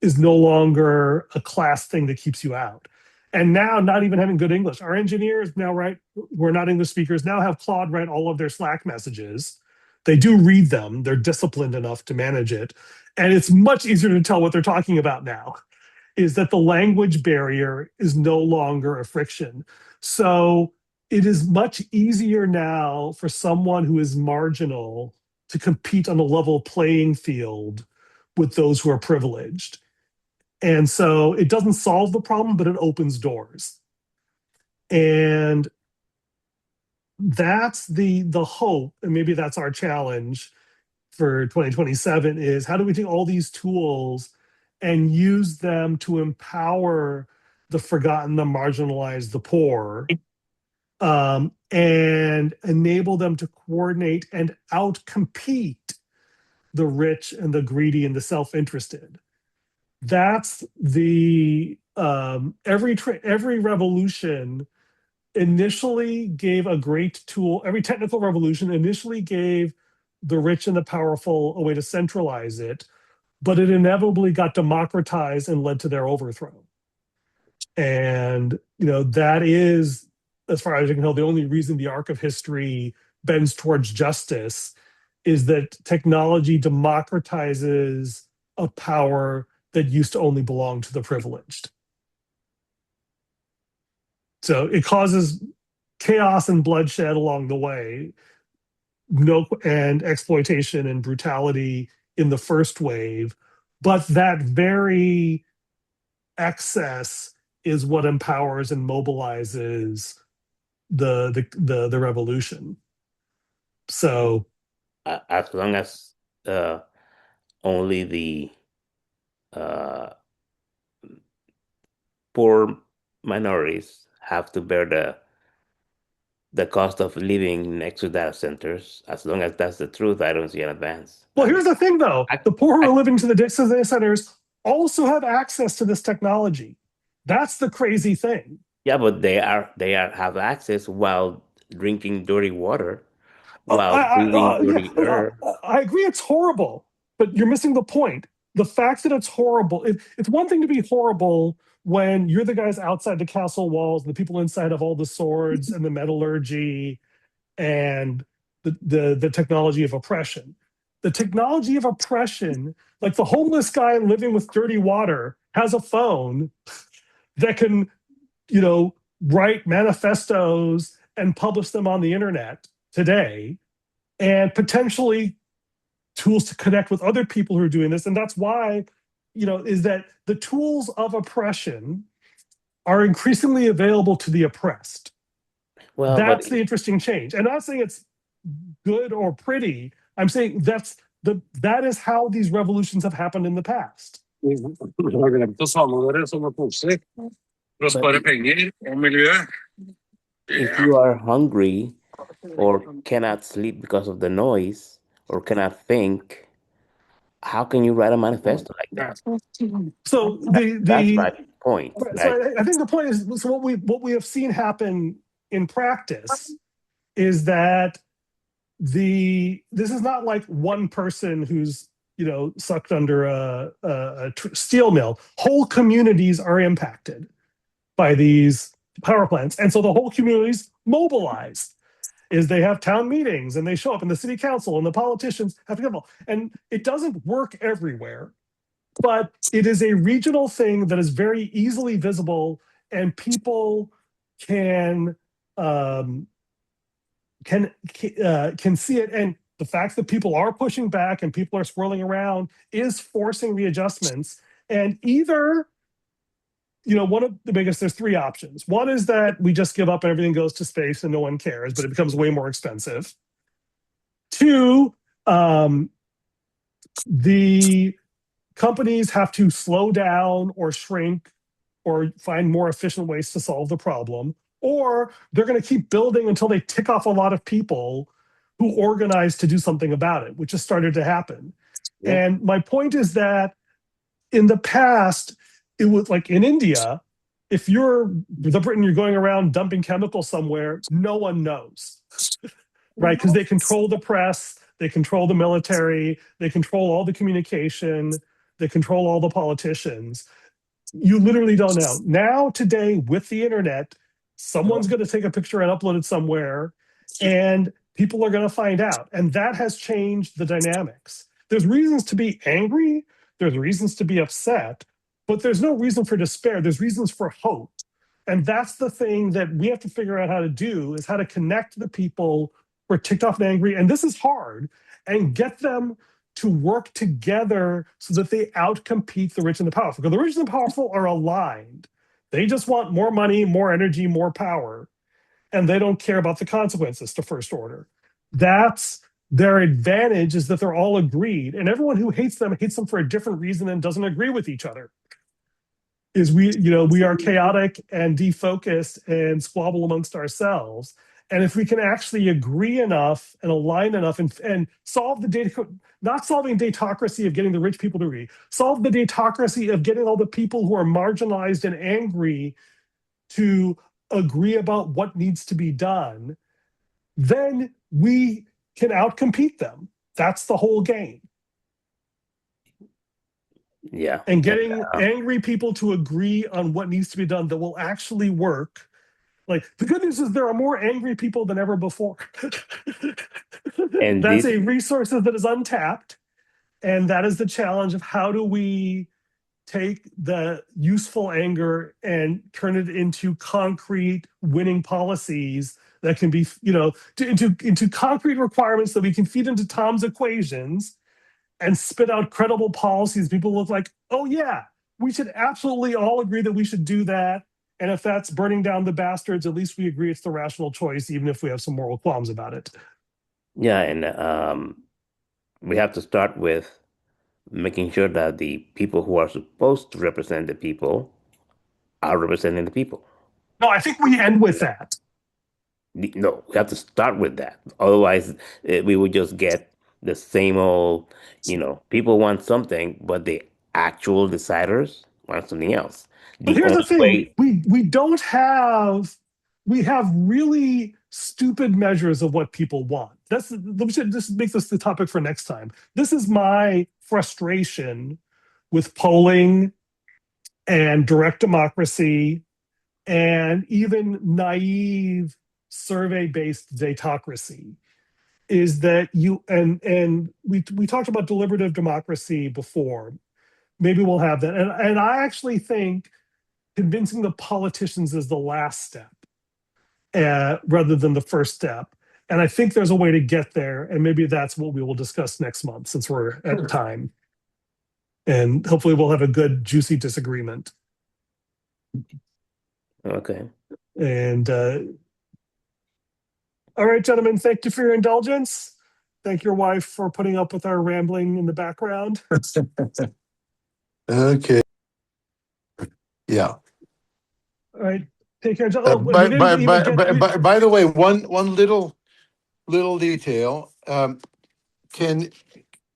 S1: is no longer a class thing that keeps you out. And now not even having good English. Our engineers now write, we're not English speakers, now have Claude write all of their Slack messages. They do read them, they're disciplined enough to manage it. And it's much easier to tell what they're talking about now, is that the language barrier is no longer a friction. So it is much easier now for someone who is marginal to compete on a level playing field with those who are privileged. And so it doesn't solve the problem, but it opens doors. And that's the hope, and maybe that's our challenge for 2027 is how do we take all these tools and use them to empower the forgotten, the marginalized, the poor, and enable them to coordinate and outcompete the rich and the greedy and the self-interested. That's the every revolution initially gave a great tool. Every technical revolution initially gave the rich and the powerful a way to centralize it, but it inevitably got democratized and led to their overthrow. And that is, as far as I can tell, the only reason the arc of history bends towards justice is that technology democratizes a power that used to only belong to the privileged. So it causes chaos and bloodshed along the way, and exploitation and brutality in the first wave, but that very excess is what empowers and mobilizes the revolution. So
S3: As long as only the uh, poor minorities have to bear the cost of living next to data centers, as long as that's the truth, I don't see an advance.
S1: well, here's the thing though,
S3: I,
S1: the poor who
S3: I,
S1: are living to the data centers also have access to this technology. That's the crazy thing.
S3: yeah, but they are have access while drinking dirty water,
S1: Uh,
S3: while
S1: I,
S3: breathing
S1: yeah,
S3: dirty air.
S1: I agree it's horrible, but you're missing the point. the fact that it's horrible, it's one thing to be horrible when you're the guys outside the castle walls, and the people inside have all the swords and the metallurgy and the technology of oppression. The technology of oppression, like the homeless guy living with dirty water, has a phone that can, write manifestos and publish them on the internet today, and potentially tools to connect with other people who are doing this. And that's why, is that the tools of oppression are increasingly available to the oppressed.
S3: Well, but
S1: That's the interesting change. And I'm not saying it's good or pretty. I'm saying that is how these revolutions have happened in the past.
S3: if you are hungry or cannot sleep because of the noise or cannot think, how can you write a manifesto like that?
S1: So
S3: That's my point.
S1: so
S3: Right?
S1: I think the point is, so what we have seen happen in practice is that this is not like one person who's sucked under a steel mill. Whole communities are impacted by these power plants, and so the whole communities mobilize. Is they have town meetings and they show up, and the city council and the politicians have to come. And it doesn't work everywhere, but it is a regional thing that is very easily visible, and people can see it. And the fact that people are pushing back and people are swirling around is forcing readjustments. And either, one of the biggest, there's three options. One is that we just give up and everything goes to space and no one cares, but it becomes way more expensive. Two, the companies have to slow down or shrink or find more efficient ways to solve the problem, or they're going to keep building until they tick off a lot of people who organize to do something about it, which has started to happen. Yeah. And my point is that in the past, it was like in India, if you're the Britain, you're going around dumping chemicals somewhere, no one knows, right? Because they control the press, they control the military, they control all the communication, they control all the politicians. You literally don't know. Now, today, with the internet, someone's going to take a picture and upload it somewhere, and people are going to find out. And that has changed the dynamics. There's reasons to be angry, there's reasons to be upset, but there's no reason for despair. There's reasons for hope. And that's the thing that we have to figure out how to do, is how to connect the people who are ticked off and angry. And this is hard, and get them to work together so that they outcompete the rich and the powerful. Because the rich and the powerful are aligned. They just want more money, more energy, more power, and they don't care about the consequences to first order. That's their advantage, is that they're all agreed. And everyone who hates them for a different reason and doesn't agree with each other. Is we are chaotic and defocused and squabble amongst ourselves. And if we can actually agree enough and align enough and solve the data, not solving datocracy of getting the rich people to agree, solve the datocracy of getting all the people who are marginalized and angry to agree about what needs to be done, then we can outcompete them. That's the whole game.
S3: Yeah.
S1: And getting angry people to agree on what needs to be done that will actually work. Like, the good news is there are more angry people than ever before. And that's a resource that is untapped. And that is the challenge of how do we take the useful anger and turn it into concrete winning policies that can be, into concrete requirements that we can feed into Tom's equations and spit out credible policies. People look like, oh yeah, we should absolutely all agree that we should do that. And if that's burning down the bastards, at least we agree it's the rational choice, even if we have some moral qualms about it.
S3: Yeah, and we have to start with making sure that the people who are supposed to represent the people are representing the people.
S1: No, I think we end with that.
S3: No, we have to start with that. Otherwise, we would just get the same old, people want something, but the actual deciders want something else.
S1: But here's the thing, we have really stupid measures of what people want. We should just make this the topic for next time. This is my frustration with polling and direct democracy and even naive survey-based datocracy is that we talked about deliberative democracy before. Maybe we'll have that. And I actually think convincing the politicians is the last step rather than the first step. And I think there's a way to get there. And maybe that's what we will discuss next month since we're at time. And hopefully we'll have a good, juicy disagreement.
S3: Okay.
S1: And all right, gentlemen, thank you for your indulgence. Thank your wife for putting up with our rambling in the background.
S2: Okay. Yeah.
S1: All right. Take care.
S2: By the way, one little detail. Can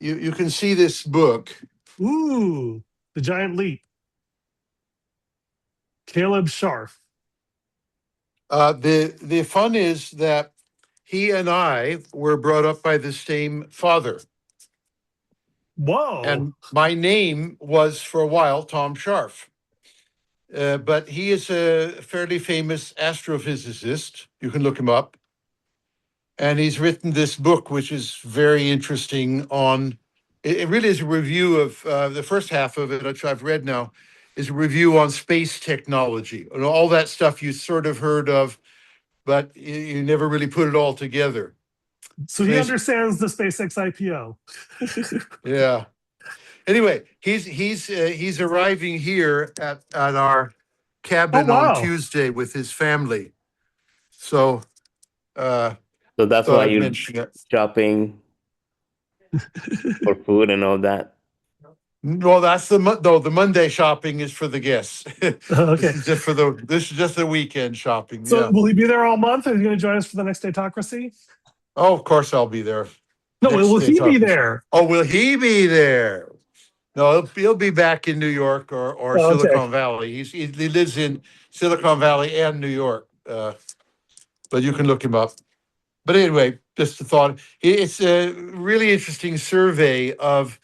S2: you can see this book?
S1: Ooh, The Giant Leap. Caleb Scharf.
S2: The fun is that he and I were brought up by the same father.
S1: Whoa.
S2: And my name was for a while Tom Scharf. But he is a fairly famous astrophysicist. You can look him up. And he's written this book, which is very interesting on, it really is a review of the first half of it, which I've read now, is a review on space technology and all that stuff you sort of heard of, but you never really put it all together.
S1: So he understands the SpaceX IPO.
S2: Yeah. Anyway, he's arriving here at our cabin on Tuesday with his family. So
S3: so that's why you're shopping for food and all that.
S2: Well, that's the Monday shopping is for the guests.
S1: Okay.
S2: This is just the weekend shopping.
S1: So
S2: yeah.
S1: Will he be there all month? Are you going to join us for the next Datocracy?
S2: Oh, of course I'll be there.
S1: No, will he be there?
S2: Oh, will he be there? No, he'll be back in New York or Silicon Valley. He lives in Silicon Valley and New York. But you can look him up. But anyway, just a thought. It's a really interesting survey of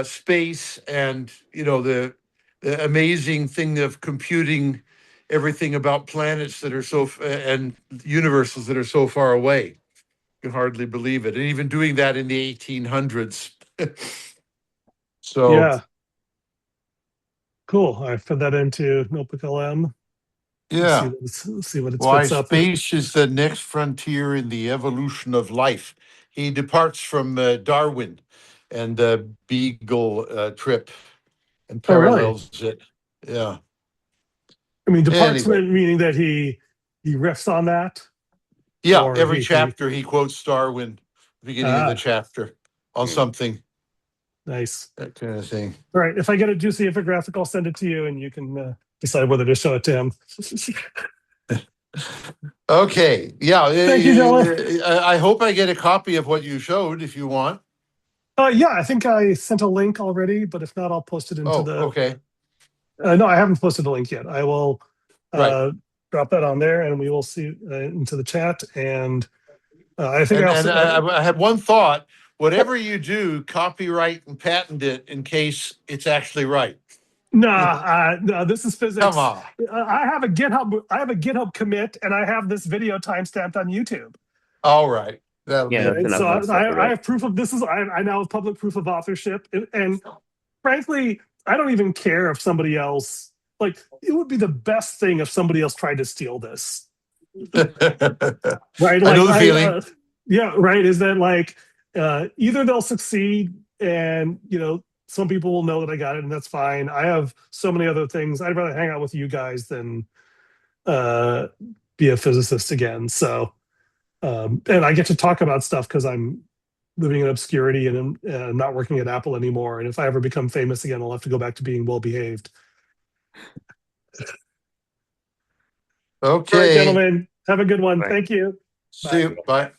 S2: space and, the amazing thing of computing everything about planets that are and universes that are so far away. You can hardly believe it. And even doing that in the 1800s. So
S1: yeah. Cool. I put that into Notebook LM.
S2: Yeah.
S1: See what it
S2: Why
S1: spits up.
S2: space is the next frontier in the evolution of life. He departs from Darwin and the Beagle trip and parallels it. Yeah.
S1: I mean, departs meaning that he riffs on that.
S2: Yeah. Every chapter he quotes Darwin, beginning of the chapter on something.
S1: Nice.
S2: That kind of thing.
S1: All right. If I get a juicy infographic, I'll send it to you and you can decide whether to show it to him.
S2: Okay. Yeah.
S1: Thank you, gentlemen.
S2: I hope I get a copy of what you showed if you want.
S1: Yeah, I think I sent a link already, but if not, I'll post it into the.
S2: Okay.
S1: No, I haven't posted a link yet. I will drop that on there and we will see into the chat. And I think
S2: I had one thought. Whatever you do, copyright and patent it in case it's actually right.
S1: No, this is physics.
S2: Come on.
S1: I have a GitHub commit, and I have this video timestamped on YouTube.
S2: All right.
S1: So I have proof of this. I now have public proof of authorship, and frankly, I don't even care if somebody else. Like, it would be the best thing if somebody else tried to steal this. Right? Like,
S2: I know the feeling.
S1: Yeah. Right. Is that like either they'll succeed, and some people will know that I got it, and that's fine. I have so many other things. I'd rather hang out with you guys than be a physicist again. So, and I get to talk about stuff because I'm living in obscurity and I'm not working at Apple anymore. And if I ever become famous again, I'll have to go back to being well-behaved.
S2: Okay.
S1: All right, gentlemen. Have a good one.
S3: Bye.
S1: Thank you.
S2: See you. Bye.